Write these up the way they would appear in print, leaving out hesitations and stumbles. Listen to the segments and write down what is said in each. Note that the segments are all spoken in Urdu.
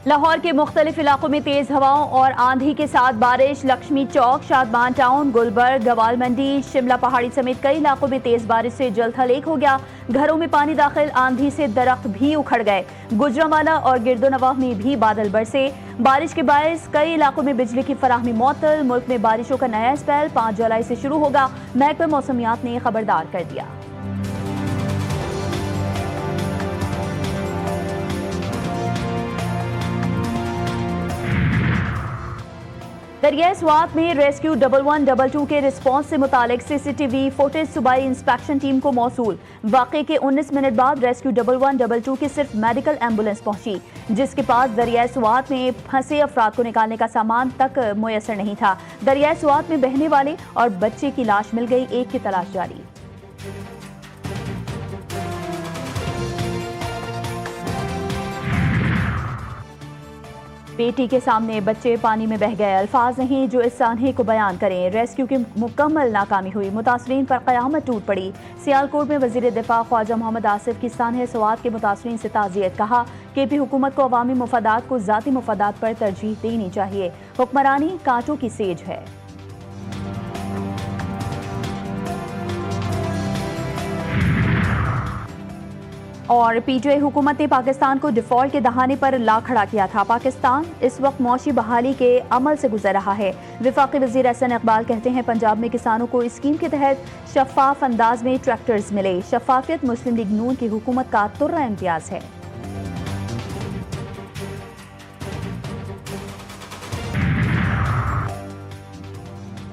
لاہور کے مختلف علاقوں میں تیز ہواؤں اور آندھی کے ساتھ بارش. لکشمی چوک، شادمان ٹاؤن، گلبرگ، گوال منڈی، شملہ پہاڑی سمیت کئی علاقوں میں تیز بارش سے جل تھل ایک ہو گیا. گھروں میں پانی داخل، آندھی سے درخت بھی اکھڑ گئے. گوجرانوالہ اور گردونواح میں بھی بادل برسے. بارش کے باعث کئی علاقوں میں بجلی کی فراہمی معطل. ملک میں بارشوں کا نیا اسپیل 5 جولائی سے شروع ہوگا. محکمہ موسمیات نے خبردار کر دیا. دریائے سوات میں ریسکیو 1122 کے رسپانس سے متعلق سی سی ٹی وی فوٹیج صوبائی انسپیکشن ٹیم کو موصول. واقعے کے 19 منٹ بعد ریسکیو 1122 کی صرف میڈیکل ایمبولنس پہنچی، جس کے پاس دریائے سوات میں پھنسے افراد کو نکالنے کا سامان تک میسر نہیں تھا. دریائے سوات میں بہنے والے اور بچے کی لاش مل گئی، ایک کی تلاش جاری. بیٹی کے سامنے بچے پانی میں بہہ گئے، الفاظ نہیں جو اس سانحے کو بیان کریں. ریسکیو کی مکمل ناکامی ہوئی، متاثرین پر قیامت ٹوٹ پڑی. سیالکوٹ میں وزیر دفاع خواجہ محمد آصف کی سانحہ سوات کے متاثرین سے تعزیت. کہا کہ پی حکومت کو عوامی مفادات کو ذاتی مفادات پر ترجیح دینی چاہیے. حکمرانی کانٹوں کی سیج ہے. اور پی ٹی آئی حکومت نے پاکستان کو ڈیفالٹ کے دہانے پر لا کھڑا کیا تھا. پاکستان اس وقت معاشی بحالی کے عمل سے گزر رہا ہے. وفاقی وزیر احسن اقبال کہتے ہیں پنجاب میں کسانوں کو اسکیم کے تحت شفاف انداز میں ٹریکٹرز ملے. شفافیت مسلم لیگ نون کی حکومت کا ترہ امتیاز ہے.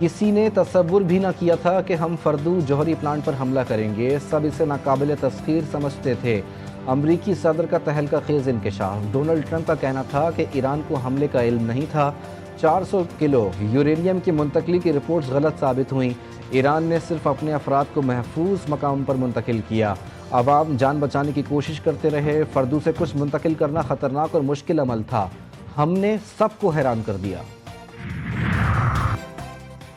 کسی نے تصور بھی نہ کیا تھا کہ ہم فردو جوہری پلانٹ پر حملہ کریں گے. سب اسے ناقابل تسخیر سمجھتے تھے. امریکی صدر کا تہلکہ خیز انکشاف. ڈونلڈ ٹرمپ کا کہنا تھا کہ ایران کو حملے کا علم نہیں تھا. 400 کلو یورینیم کی منتقلی کی رپورٹس غلط ثابت ہوئیں. ایران نے صرف اپنے افراد کو محفوظ مقام پر منتقل کیا. عوام جان بچانے کی کوشش کرتے رہے. فردو سے کچھ منتقل کرنا خطرناک اور مشکل عمل تھا. ہم نے سب کو حیران کر دیا.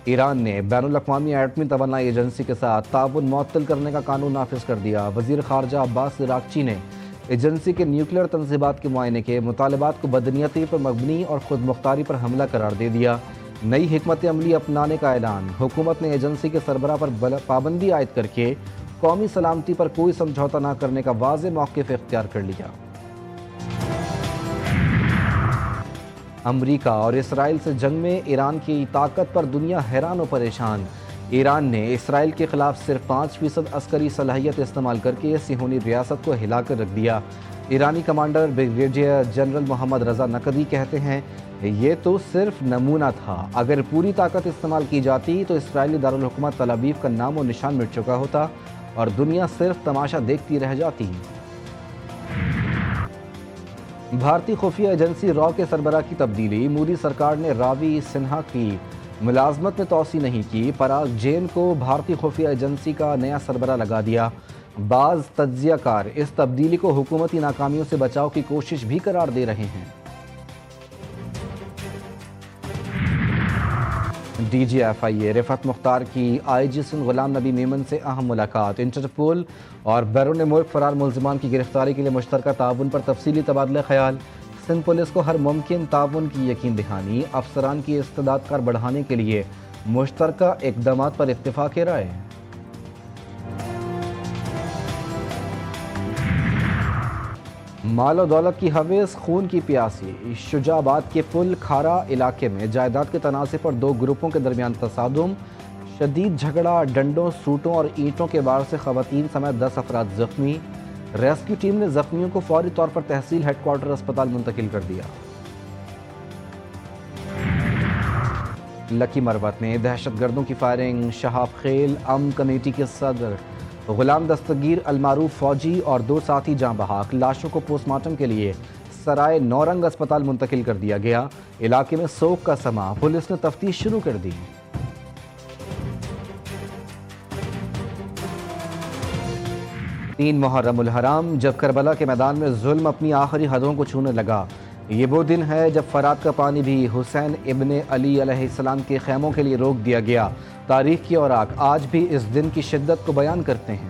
ایران نے بین الاقوامی ایٹمی توانائی ایجنسی کے ساتھ تعاون معطل کرنے کا قانون نافذ کر دیا. وزیر خارجہ عباس عراقچی نے ایجنسی کے نیوکلیئر تنصیبات کے معائنے کے مطالبات کو بدنیتی پر مبنی اور خود مختاری پر حملہ قرار دے دیا. نئی حکمت عملی اپنانے کا اعلان. حکومت نے ایجنسی کے سربراہ پر پابندی عائد کر کے قومی سلامتی پر کوئی سمجھوتہ نہ کرنے کا واضح موقف اختیار کر لیا. امریکہ اور اسرائیل سے جنگ میں ایران کی طاقت پر دنیا حیران و پریشان. ایران نے اسرائیل کے خلاف صرف 5% عسکری صلاحیت استعمال کر کے صہیونی ریاست کو ہلا کر رکھ دیا. ایرانی کمانڈر بریگیڈیئر جنرل محمد رضا نقوی کہتے ہیں یہ تو صرف نمونہ تھا. اگر پوری طاقت استعمال کی جاتی تو اسرائیلی دارالحکومت تل ابیب کا نام و نشان مٹ چکا ہوتا اور دنیا صرف تماشا دیکھتی رہ جاتی. بھارتی خفیہ ایجنسی را کے سربراہ کی تبدیلی. مودی سرکار نے راوی سنہا کی ملازمت میں توسیع نہیں کی. پراگ جین کو بھارتی خفیہ ایجنسی کا نیا سربراہ لگا دیا. بعض تجزیہ کار اس تبدیلی کو حکومتی ناکامیوں سے بچاؤ کی کوشش بھی قرار دے رہے ہیں. ڈی جی ایف آئی اے رفعت مختار کی آئی جی سندھ غلام نبی میمن سے اہم ملاقات. انٹرپول اور بیرون ملک فرار ملزمان کی گرفتاری کے لیے مشترکہ تعاون پر تفصیلی تبادلہ خیال. سندھ پولیس کو ہر ممکن تعاون کی یقین دہانی. افسران کی استعداد کار بڑھانے کے لیے مشترکہ اقدامات پر اتفاق رائے. مال و دولت کی حویث خون کی پیاسی. شجاع آباد کے پل کھارا علاقے میں جائیداد کے تنازع پر 2 گروپوں کے درمیان تصادم. شدید جھگڑا، ڈنڈوں، سوٹوں اور اینٹوں کے وار سے خواتین سمیت 10 افراد زخمی. ریسکیو ٹیم نے زخمیوں کو فوری طور پر تحصیل ہیڈ کوارٹر اسپتال منتقل کر دیا. لکی مروت میں دہشت گردوں کی فائرنگ. شہاب خیل امن کمیٹی کے صدر غلام دستگیر المعروف فوجی اور 2 ساتھی جاں بحق. لاشوں کو پوسٹ مارٹم کے لیے سرائے نورنگ اسپتال منتقل کر دیا گیا. علاقے میں سوگ کا سما. پولیس نے تفتیش شروع کر دی. تین محرم الحرام جب کربلا کے میدان میں ظلم اپنی آخری حدوں کو چھونے لگا. یہ وہ دن ہے جب فرات کا پانی بھی حسین ابن علی علیہ السلام کے خیموں کے لیے روک دیا گیا. تاریخ کی اوراق آج بھی اس دن کی شدت کو بیان کرتے ہیں.